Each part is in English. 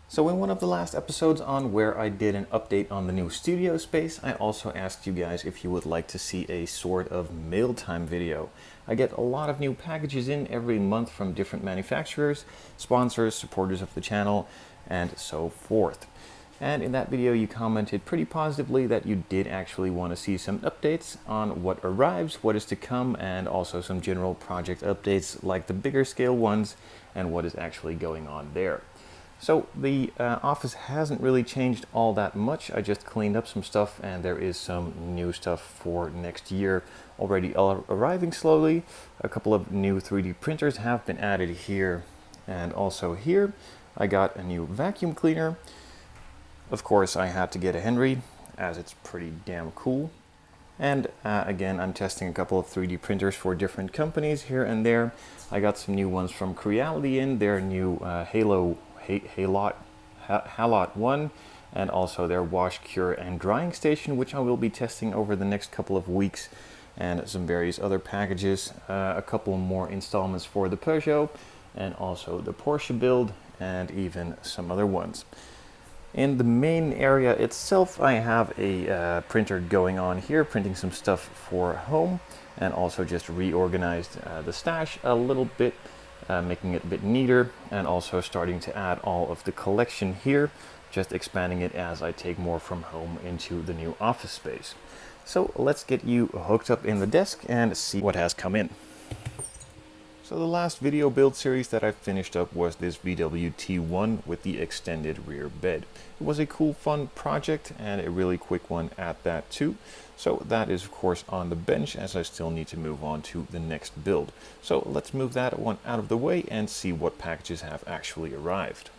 So in one of the last episodes on where I did an update on the new studio space, I also asked you guys if you would like to see a sort of mail time video. I get a lot of new packages in every month from different manufacturers, sponsors, supporters of the channel, and so forth. And in that video you commented pretty positively that you did actually want to see some updates on what arrives, what is to come, and also some general project updates like the bigger scale ones and what is actually going on there. So the office hasn't really changed all that much. I just cleaned up some stuff and there is some new stuff for next year already arriving slowly. A couple of new 3D printers have been added here and also here. I got a new vacuum cleaner. Of course I had to get a Henry as it's pretty damn cool. And again, I'm testing a couple of 3D printers for different companies here and there. I got some new ones from Creality in, their new Halot 1, and also their wash, cure, and drying station, which I will be testing over the next couple of weeks, and some various other packages, a couple more installments for the Peugeot, and also the Porsche build, and even some other ones. In the main area itself, I have a printer going on here, printing some stuff for home, and also just reorganized the stash a little bit, making it a bit neater, and also starting to add all of the collection here, just expanding it as I take more from home into the new office space. So let's get you hooked up in the desk and see what has come in. So the last video build series that I finished up was this VW T1 with the extended rear bed. It was a cool, fun project and a really quick one at that too. So that is of course on the bench as I still need to move on to the next build. So let's move that one out of the way and see what packages have actually arrived.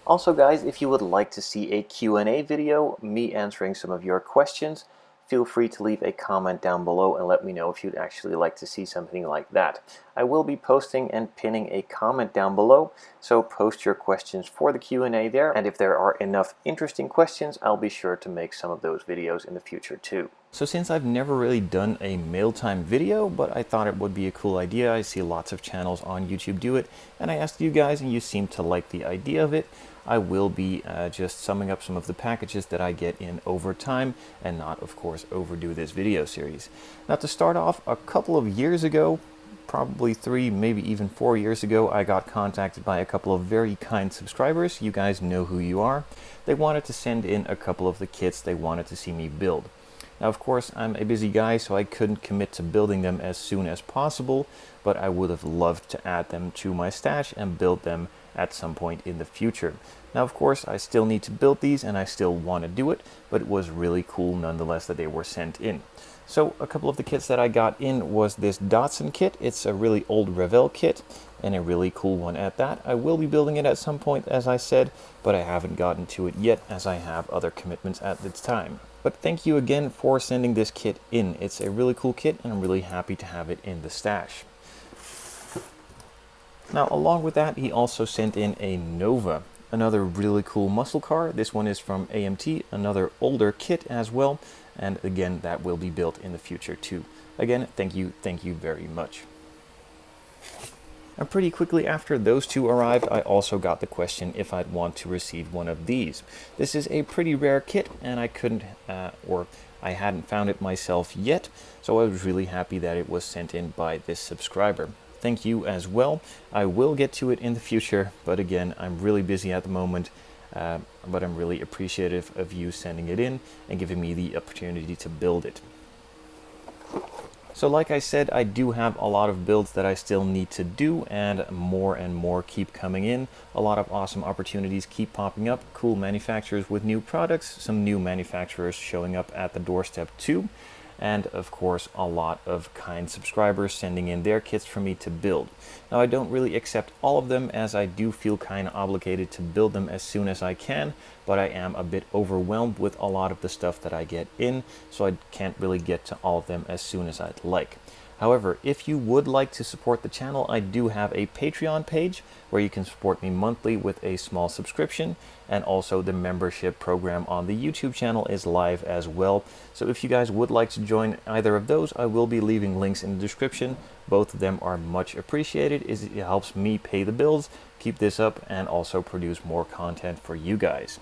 Also guys, if you would like to see a Q&A video, me answering some of your questions, feel free to leave a comment down below and let me know if you'd actually like to see something like that. I will be posting and pinning a comment down below, so post your questions for the Q&A there, and if there are enough interesting questions, I'll be sure to make some of those videos in the future too. So since I've never really done a mail time video, but I thought it would be a cool idea, I see lots of channels on YouTube do it, and I asked you guys and you seem to like the idea of it, I will be just summing up some of the packages that I get in over time and not, of course, overdo this video series. Now to start off, a couple of years ago, probably 3, maybe even 4 years ago, I got contacted by a couple of very kind subscribers. You guys know who you are. They wanted to send in a couple of the kits they wanted to see me build. Now, of course, I'm a busy guy, so I couldn't commit to building them as soon as possible, but I would have loved to add them to my stash and build them at some point in the future. Now, of course, I still need to build these and I still want to do it, but it was really cool nonetheless that they were sent in. So a couple of the kits that I got in was this Datsun kit. It's a really old Revell kit and a really cool one at that. I will be building it at some point, as I said, but I haven't gotten to it yet as I have other commitments at this time. But thank you again for sending this kit in. It's a really cool kit and I'm really happy to have it in the stash. Now, along with that, he also sent in a Nova, another really cool muscle car. This one is from AMT, another older kit as well, and again, that will be built in the future too. Again, thank you very much. And pretty quickly after those two arrived, I also got the question if I'd want to receive one of these. This is a pretty rare kit, and I couldn't, or I hadn't found it myself yet, so I was really happy that it was sent in by this subscriber. Thank you as well. I will get to it in the future, but again, I'm really busy at the moment, but I'm really appreciative of you sending it in and giving me the opportunity to build it. So like I said, I do have a lot of builds that I still need to do, and more keep coming in. A lot of awesome opportunities keep popping up, cool manufacturers with new products, some new manufacturers showing up at the doorstep too, and of course a lot of kind subscribers sending in their kits for me to build. Now, I don't really accept all of them as I do feel kind of obligated to build them as soon as I can, but I am a bit overwhelmed with a lot of the stuff that I get in, so I can't really get to all of them as soon as I'd like. However, if you would like to support the channel, I do have a Patreon page where you can support me monthly with a small subscription, and also the membership program on the YouTube channel is live as well. So if you guys would like to join either of those, I will be leaving links in the description. Both of them are much appreciated. It helps me pay the bills, keep this up, and also produce more content for you guys.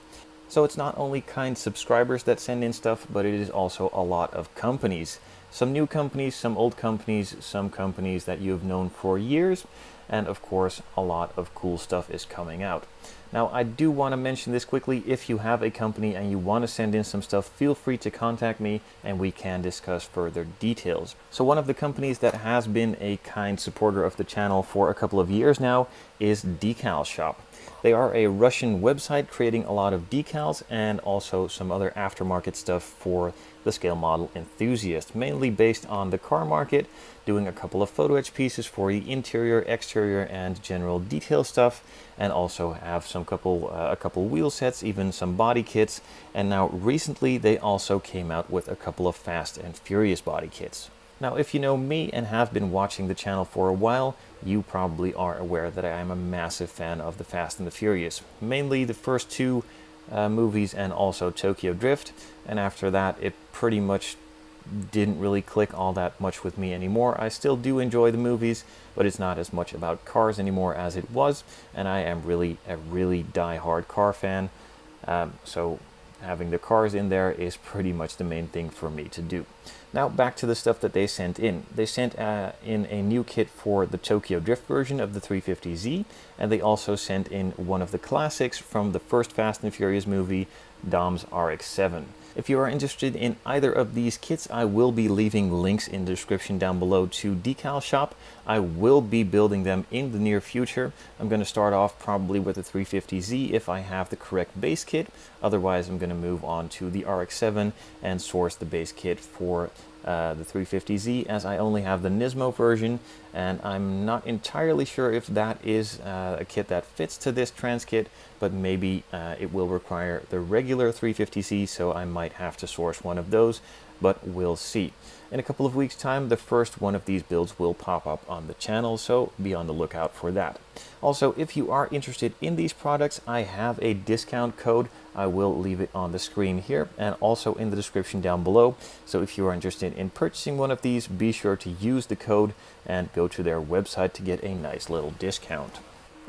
So it's not only kind subscribers that send in stuff, but it is also a lot of companies. Some new companies, some old companies, some companies that you've known for years, and of course a lot of cool stuff is coming out. Now I do want to mention this quickly: if you have a company and you want to send in some stuff, feel free to contact me and we can discuss further details. So one of the companies that has been a kind supporter of the channel for a couple of years now is Decals Shop. They are a Russian website creating a lot of decals and also some other aftermarket stuff for the scale model enthusiast, mainly based on the car market, doing a couple of photo etch pieces for the interior, exterior, and general detail stuff, and also have a couple wheel sets, even some body kits, and now recently they also came out with a couple of Fast and Furious body kits. Now, if you know me and have been watching the channel for a while, you probably are aware that I am a massive fan of the Fast and the Furious, mainly the first two movies and also Tokyo Drift, and after that it pretty much didn't really click all that much with me anymore. I still do enjoy the movies, but it's not as much about cars anymore as it was, and I am really a die-hard car fan, so having the cars in there is pretty much the main thing for me to do. Now back to the stuff that they sent in. They sent in a new kit for the Tokyo Drift version of the 350Z, and they also sent in one of the classics from the first Fast and Furious movie, Dom's RX-7. If you are interested in either of these kits, I will be leaving links in the description down below to Decals Shop. I will be building them in the near future. I'm going to start off probably with the 350Z if I have the correct base kit. Otherwise, I'm going to move on to the RX-7 and source the base kit for the 350Z, as I only have the Nismo version, and I'm not entirely sure if that is a kit that fits to this trans kit, but maybe it will require the regular 350Z, so I might have to source one of those, but we'll see. In a couple of weeks' time, the first one of these builds will pop up on the channel, so be on the lookout for that. Also, if you are interested in these products, I have a discount code. I will leave it on the screen here and also in the description down below. So if you are interested in purchasing one of these, be sure to use the code and go to their website to get a nice little discount.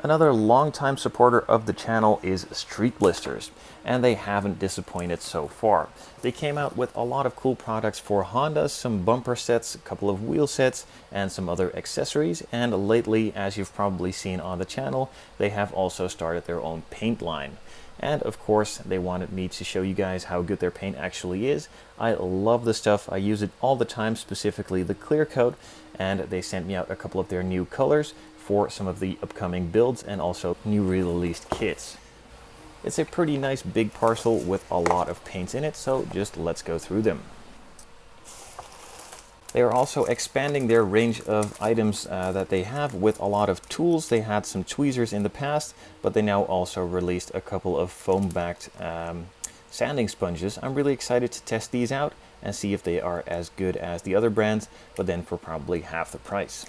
Another longtime supporter of the channel is Streetblisters, and they haven't disappointed so far. They came out with a lot of cool products for Honda, some bumper sets, a couple of wheel sets, and some other accessories, and lately, as you've probably seen on the channel, they have also started their own paint line. And of course, they wanted me to show you guys how good their paint actually is. I love the stuff. I use it all the time, specifically the clear coat, and they sent me out a couple of their new colors for some of the upcoming builds and also new released kits. It's a pretty nice big parcel with a lot of paints in it, so just let's go through them. They are also expanding their range of items that they have with a lot of tools. They had some tweezers in the past, but they now also released a couple of foam-backed sanding sponges. I'm really excited to test these out and see if they are as good as the other brands, but then for probably half the price.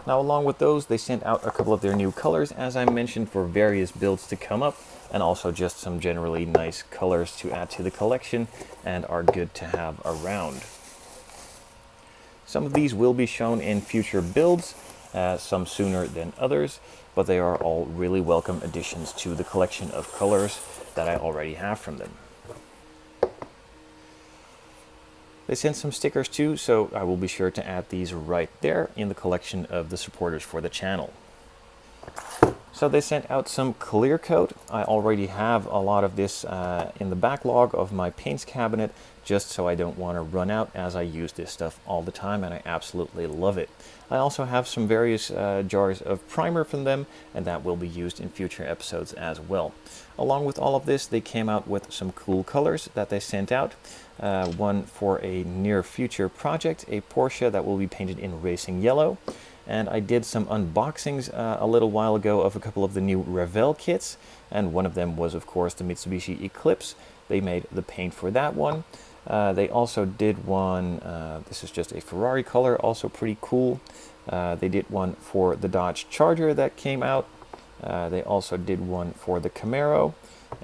Now, along with those, they sent out a couple of their new colors, as I mentioned, for various builds to come up, and also just some generally nice colors to add to the collection and are good to have around. Some of these will be shown in future builds, some sooner than others, but they are all really welcome additions to the collection of colors that I already have from them. They sent some stickers too, so I will be sure to add these right there in the collection of the supporters for the channel. So they sent out some clear coat. I already have a lot of this in the backlog of my paints cabinet, just so I don't want to run out, as I use this stuff all the time and I absolutely love it. I also have some various jars of primer from them, and that will be used in future episodes as well. Along with all of this, they came out with some cool colors that they sent out. One for a near future project, a Porsche that will be painted in racing yellow. And I did some unboxings a little while ago of a couple of the new Revell kits, and one of them was of course the Mitsubishi Eclipse. They made the paint for that one. They also did one, this is just a Ferrari color, also pretty cool. They did one for the Dodge Charger that came out. They also did one for the Camaro,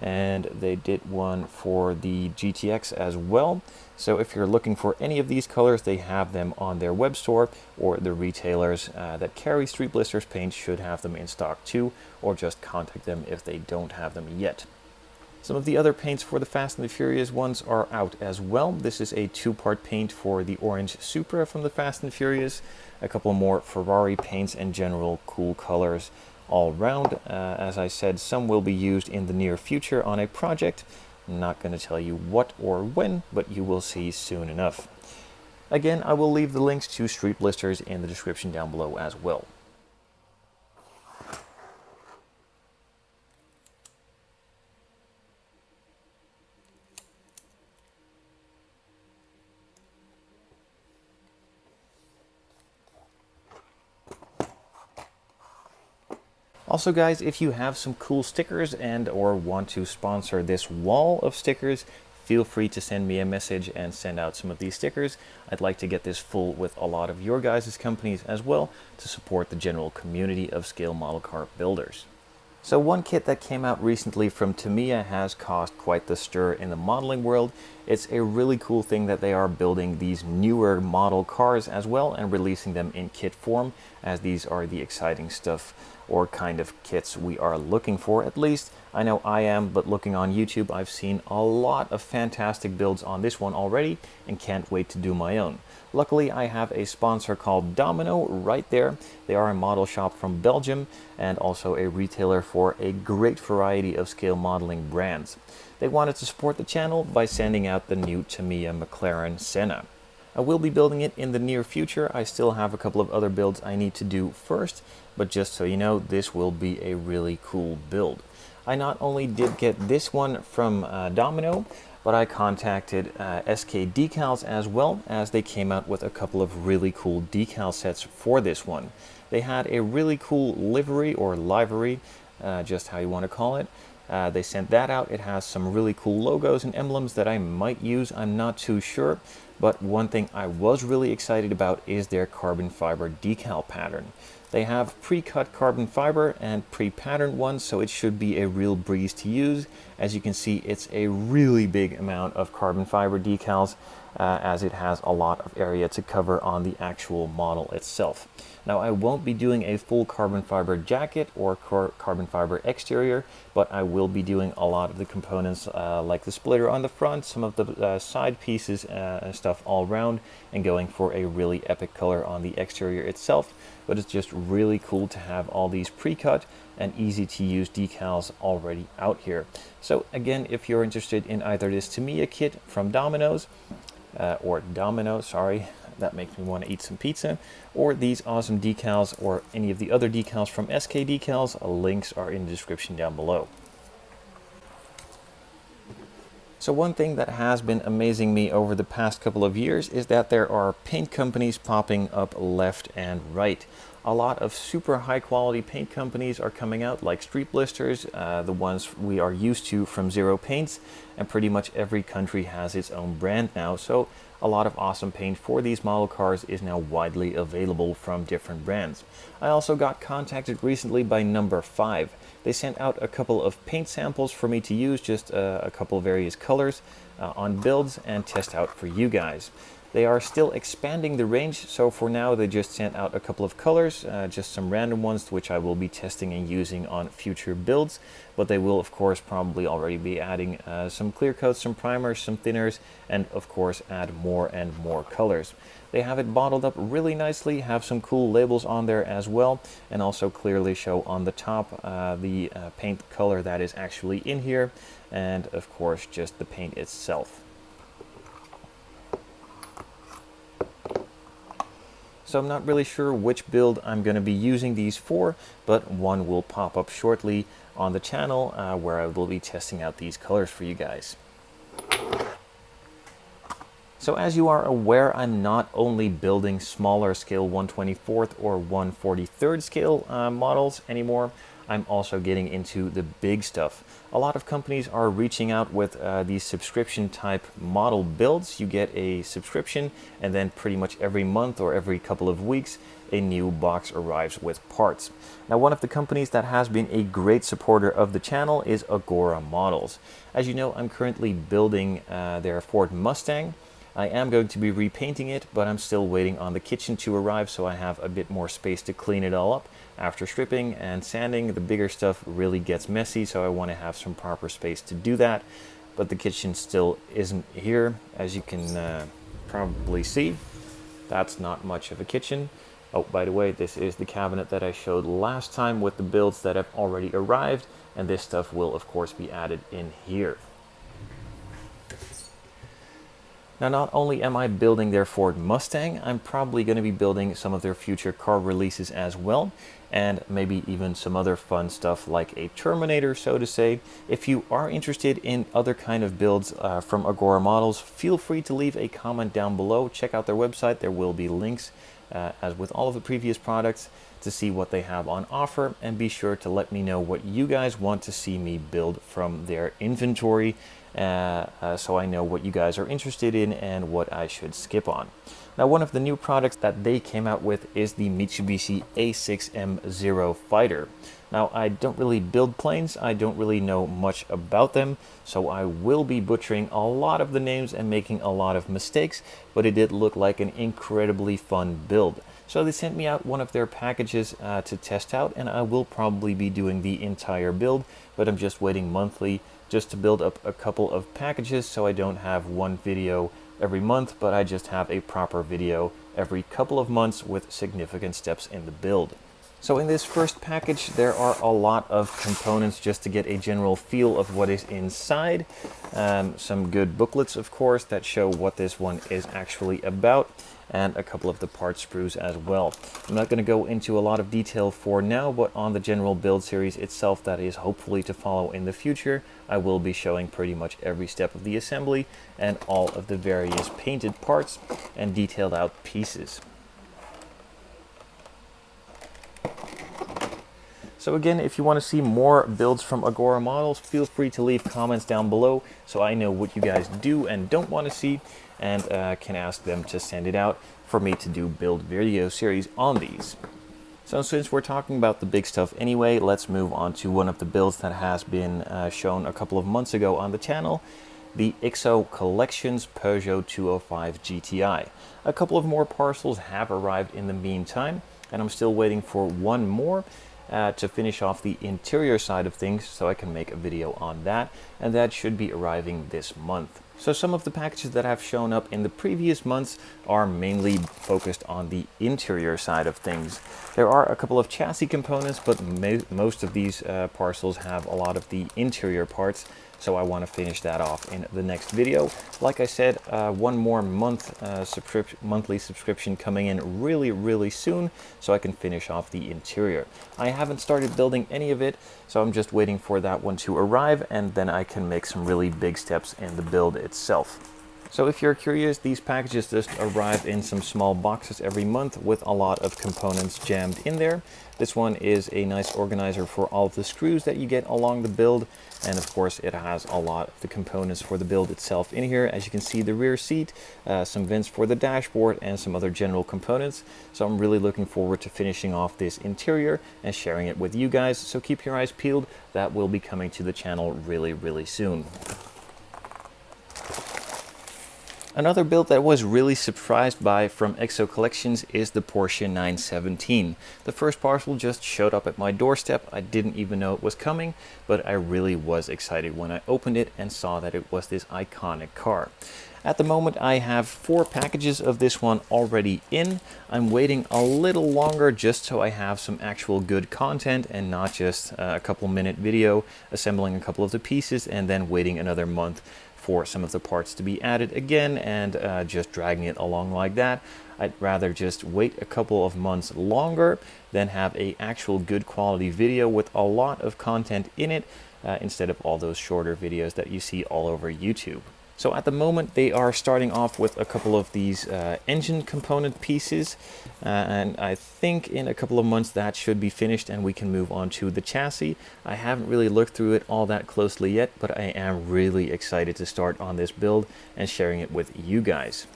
and they did one for the GTX as well. So if you're looking for any of these colors, they have them on their web store, or the retailers that carry Streetblisters Paint should have them in stock too, or just contact them if they don't have them yet. Some of the other paints for the Fast and the Furious ones are out as well. This is a two-part paint for the orange Supra from the Fast and Furious, a couple more Ferrari paints and general cool colors all round. As I said, some will be used in the near future on a project. I'm not going to tell you what or when, but you will see soon enough. Again, I will leave the links to Street Blisters in the description down below as well. Also guys, if you have some cool stickers and or want to sponsor this wall of stickers, feel free to send me a message and send out some of these stickers. I'd like to get this full with a lot of your guys' companies as well to support the general community of scale model car builders. So one kit that came out recently from Tamiya has caused quite the stir in the modeling world. It's a really cool thing that they are building these newer model cars as well and releasing them in kit form, as these are the exciting stuff or kind of kits we are looking for. At least I know I am, but looking on YouTube I've seen a lot of fantastic builds on this one already and can't wait to do my own. Luckily I have a sponsor called Domino right there. They are a model shop from Belgium and also a retailer for a great variety of scale modeling brands. They wanted to support the channel by sending out the new Tamiya McLaren Senna. I will be building it in the near future. I still have a couple of other builds I need to do first, but just so you know, this will be a really cool build. I not only did get this one from Domino, but I contacted SK Decals as well, as they came out with a couple of really cool decal sets for this one. They had a really cool livery or livery, just how you want to call it. They sent that out. It has some really cool logos and emblems that I might use. I'm not too sure, but one thing I was really excited about is their carbon fiber decal pattern. They have pre-cut carbon fiber and pre-patterned ones, so it should be a real breeze to use. As you can see, it's a really big amount of carbon fiber decals, as it has a lot of area to cover on the actual model itself. Now, I won't be doing a full carbon fiber jacket or carbon fiber exterior, but I will be doing a lot of the components like the splitter on the front, some of the side pieces and stuff all around, and going for a really epic color on the exterior itself. But it's just really cool to have all these pre-cut and easy to use decals already out here. So again, if you're interested in either this Tamiya kit from Domino's, sorry, that makes me want to eat some pizza, or these awesome decals, or any of the other decals from SK Decals, links are in the description down below. So one thing that has been amazing me over the past couple of years is that there are paint companies popping up left and right. A lot of super high quality paint companies are coming out, like Street Blisters, the ones we are used to from Zero Paints, and pretty much every country has its own brand now, so a lot of awesome paint for these model cars is now widely available from different brands. I also got contacted recently by Number 5. They sent out a couple of paint samples for me to use, just a couple of various colors on builds and test out for you guys. They are still expanding the range, so for now they just sent out a couple of colors, just some random ones which I will be testing and using on future builds, but they will of course probably already be adding some clear coats, some primers, some thinners, and of course add more and more colors. They have it bottled up really nicely, have some cool labels on there as well, and also clearly show on the top the paint color that is actually in here, and of course just the paint itself. So I'm not really sure which build I'm going to be using these for, but one will pop up shortly on the channel where I will be testing out these colors for you guys. So as you are aware, I'm not only building smaller scale 1/24th or 1/43rd scale models anymore. I'm also getting into the big stuff. A lot of companies are reaching out with these subscription type model builds. You get a subscription, and then pretty much every month or every couple of weeks a new box arrives with parts. Now, one of the companies that has been a great supporter of the channel is Agora Models. As you know, I'm currently building their Ford Mustang. I am going to be repainting it, but I'm still waiting on the kitchen to arrive, so I have a bit more space to clean it all up. After stripping and sanding, the bigger stuff really gets messy, so I want to have some proper space to do that. But the kitchen still isn't here, as you can probably see. That's not much of a kitchen. Oh, by the way, this is the cabinet that I showed last time with the builds that have already arrived, and this stuff will of course be added in here. Now, not only am I building their Ford Mustang, I'm probably going to be building some of their future car releases as well, and maybe even some other fun stuff like a Terminator, so to say. If you are interested in other kind of builds from Agora Models, feel free to leave a comment down below. Check out their website. There will be links, as with all of the previous products, to see what they have on offer, and be sure to let me know what you guys want to see me build from their inventory, so I know what you guys are interested in and what I should skip on. Now, one of the new products that they came out with is the Mitsubishi A6M0 Fighter. Now, I don't really build planes, I don't really know much about them, so I will be butchering a lot of the names and making a lot of mistakes, but it did look like an incredibly fun build. So they sent me out one of their packages to test out, and I will probably be doing the entire build, but I'm just waiting monthly just to build up a couple of packages, so I don't have one video every month, but I just have a proper video every couple of months with significant steps in the build. So in this first package, there are a lot of components just to get a general feel of what is inside. Some good booklets, of course, that show what this one is actually about, and a couple of the part sprues as well. I'm not going to go into a lot of detail for now, but on the general build series itself that is hopefully to follow in the future, I will be showing pretty much every step of the assembly and all of the various painted parts and detailed out pieces. So again, if you want to see more builds from Agora Models, feel free to leave comments down below so I know what you guys do and don't want to see, and can ask them to send it out for me to do build video series on these. So since we're talking about the big stuff anyway, let's move on to one of the builds that has been shown a couple of months ago on the channel, the IXO Collections Peugeot 205 GTI. A couple of more parcels have arrived in the meantime, and I'm still waiting for one more to finish off the interior side of things, so I can make a video on that, and that should be arriving this month. So some of the packages that have shown up in the previous months are mainly focused on the interior side of things. There are a couple of chassis components, but most of these parcels have a lot of the interior parts, so I want to finish that off in the next video. Like I said, one more monthly subscription coming in really soon, so I can finish off the interior. I haven't started building any of it, so I'm just waiting for that one to arrive, and then I can make some really big steps in the build itself. So if you're curious, these packages just arrive in some small boxes every month with a lot of components jammed in there. This one is a nice organizer for all of the screws that you get along the build, and of course it has a lot of the components for the build itself in here. As you can see, the rear seat, some vents for the dashboard, and some other general components. So I'm really looking forward to finishing off this interior and sharing it with you guys, so keep your eyes peeled. That will be coming to the channel really soon. Another build that I was really surprised by from IXO Collections is the Porsche 917. The first parcel just showed up at my doorstep. I didn't even know it was coming, but I really was excited when I opened it and saw that it was this iconic car. At the moment, I have 4 packages of this one already in. I'm waiting a little longer just so I have some actual good content and not just a couple-minute video assembling a couple of the pieces and then waiting another month for some of the parts to be added again and just dragging it along like that. I'd rather just wait a couple of months longer than have a actual good quality video with a lot of content in it instead of all those shorter videos that you see all over YouTube. So at the moment they are starting off with a couple of these engine component pieces, and I think in a couple of months that should be finished and we can move on to the chassis. I haven't really looked through it all that closely yet, but I am really excited to start on this build and sharing it with you guys.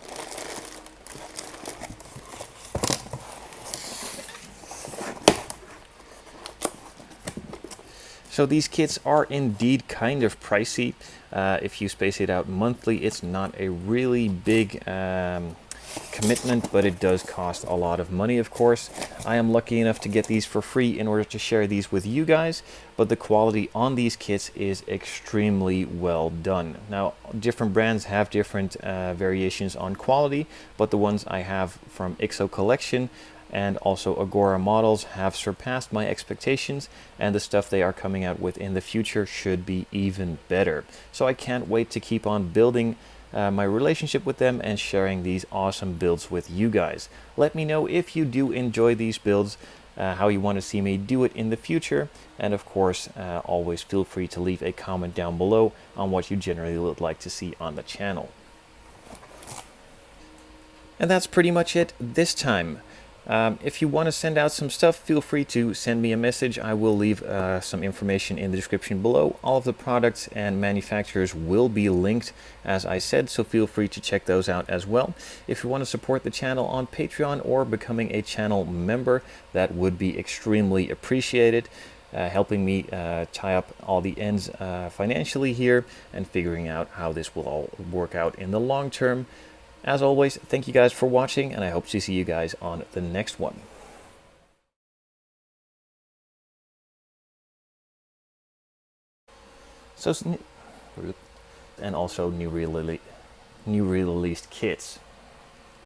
So these kits are indeed kind of pricey. If you space it out monthly, it's not a really big commitment, but it does cost a lot of money, of course. I am lucky enough to get these for free in order to share these with you guys, but the quality on these kits is extremely well done. Now, different brands have different variations on quality, but the ones I have from IXO Collection and also Agora models have surpassed my expectations, and the stuff they are coming out with in the future should be even better. So I can't wait to keep on building my relationship with them and sharing these awesome builds with you guys. Let me know if you do enjoy these builds, how you want to see me do it in the future, and of course always feel free to leave a comment down below on what you generally would like to see on the channel. And that's pretty much it this time. If you want to send out some stuff, feel free to send me a message. I will leave some information in the description below. All of the products and manufacturers will be linked, as I said, so feel free to check those out as well. If you want to support the channel on Patreon or becoming a channel member, that would be extremely appreciated, helping me tie up all the ends financially here and figuring out how this will all work out in the long term. As always, thank you guys for watching, and I hope to see you guys on the next one. So, and also new released kits.